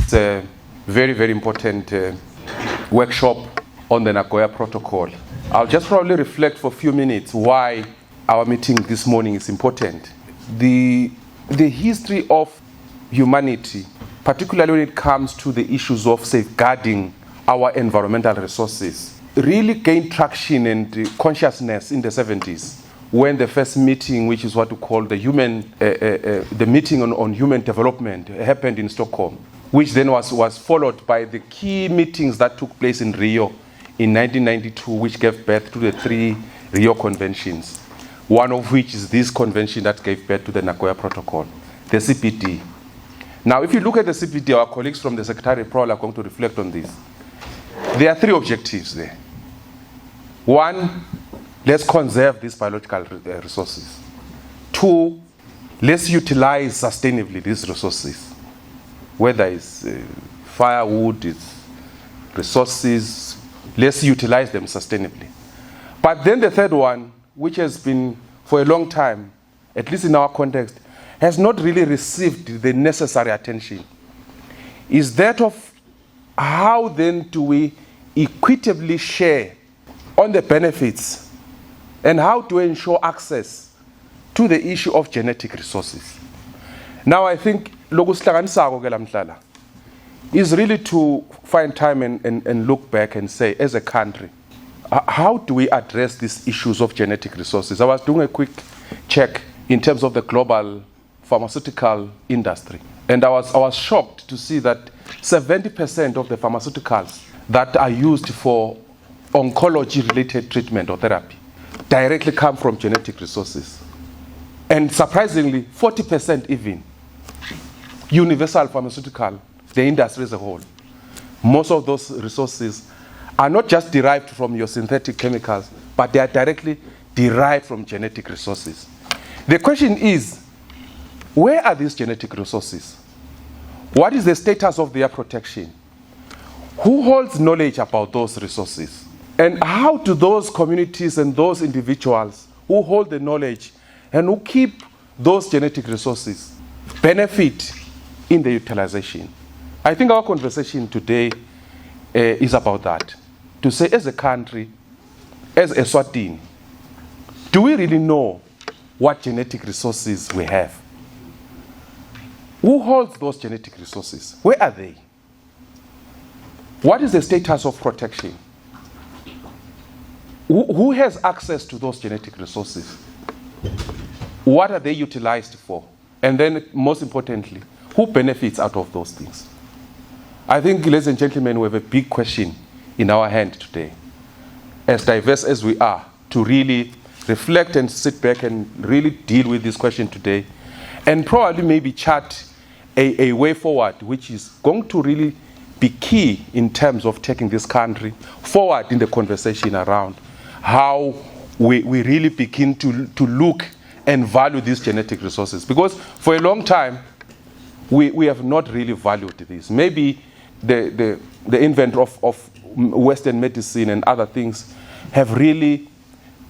It's a very, very important workshop on the Nagoya Protocol. I'll just probably reflect for a few minutes why our meeting this morning is important. The history of humanity, particularly when it comes to the issues of safeguarding our environmental resources, really gained traction and consciousness in the 70s when the first meeting, which is what we call the meeting on human development, happened in Stockholm, which then was followed by the key meetings that took place in Rio in 1992, which gave birth to the 3 Rio Conventions, one of which is this convention that gave birth to the Nagoya Protocol, the CPD. Now, if you look at the CPD, our colleagues from the Secretariat probably are going to reflect on this. There are 3 objectives there. 1, let's conserve these biological resources. 2, let's utilize sustainably these resources, whether it's firewood, it's resources, let's utilize them sustainably. But then the 3rd one, which has been for a long time, at least in our context, has not really received the necessary attention, is that of how then do we equitably share on the benefits and how to ensure access to the issue of genetic resources. Now I think is really to find time and look back and say, as a country, how do we address these issues of genetic resources? I was doing a quick check in terms of the global pharmaceutical industry, and I was shocked to see that 70% of the pharmaceuticals that are used for oncology-related treatment or therapy directly come from genetic resources. And surprisingly, 40% even, universal pharmaceutical, the industry as a whole. Most of those resources are not just derived from your synthetic chemicals, but they are directly derived from genetic resources. The question is, where are these genetic resources? What is the status of their protection? Who holds knowledge about those resources? And how do those communities and those individuals who hold the knowledge and who keep those genetic resources benefit in the utilization? I think our conversation today is about that. To say, as a country, as Eswatini, do we really know what genetic resources we have? Who holds those genetic resources? Where are they? What is the status of protection? Who has access to those genetic resources? What are they utilized for? And then, most importantly, who benefits out of those things? I think, ladies and gentlemen, we have a big question in our hand today, as diverse as we are, to really reflect and sit back and really deal with this question today, and probably maybe chart a way forward, which is going to really be key in terms of taking this country forward in the conversation around how we really begin to look and value these genetic resources. Because for a long time, we have not really valued this. Maybe the invent of Western medicine and other things have really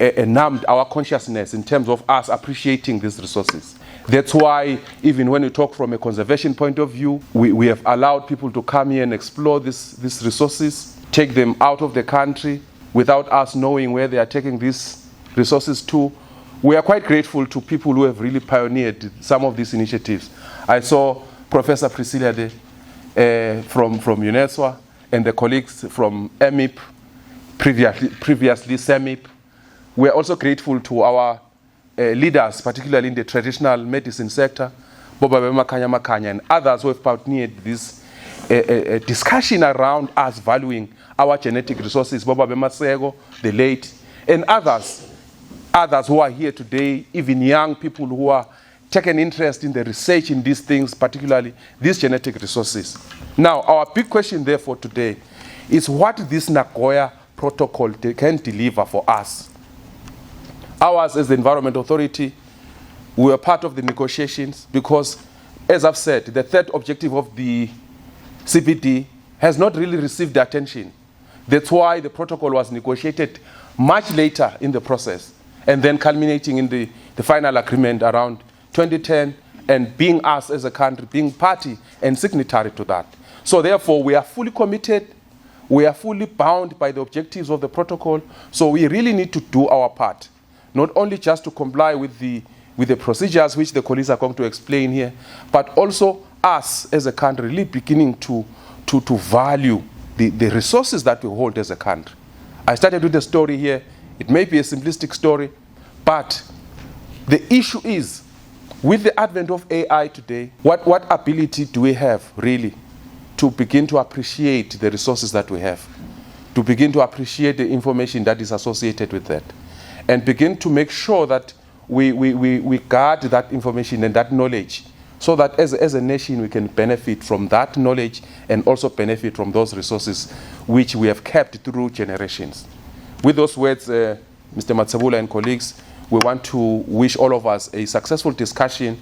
numbed our consciousness in terms of us appreciating these resources. That's why even when we talk from a conservation point of view, we have allowed people to come here and explore these resources, take them out of the country without us knowing where they are taking these resources to. We are quite grateful to people who have really pioneered some of these initiatives. I saw Professor Priscilla from UNESCO and the colleagues from EMIP, previously SEMIP. We are also grateful to our leaders, particularly in the traditional medicine sector, Boba Makanya and others who have pioneered this discussion around us valuing our genetic resources, Boba Masego, the late, and others who are here today, even young people who are taking interest in the research in these things, particularly these genetic resources. Now, our big question therefore today is what this Nagoya Protocol can deliver for us. Ours as the Environment Authority, we were part of the negotiations because, as I've said, the 3rd objective of the CPD has not really received the attention. That's why the protocol was negotiated much later in the process, and then culminating in the final agreement around 2010, and being us as a country, being party and signatory to that. So therefore, we are fully committed, we are fully bound by the objectives of the protocol, so we really need to do our part, not only just to comply with the procedures which the colleagues are going to explain here, but also us as a country really beginning to value the resources that we hold as a country. I started with a story here. It may be a simplistic story, but the issue is, with the advent of AI today, what ability do we have really to begin to appreciate the resources that we have, to begin to appreciate the information that is associated with that, and begin to make sure that we guard that information and that knowledge, so that as a nation we can benefit from that knowledge and also benefit from those resources which we have kept through generations. With those words, Mr. Matsabula and colleagues, we want to wish all of us a successful discussion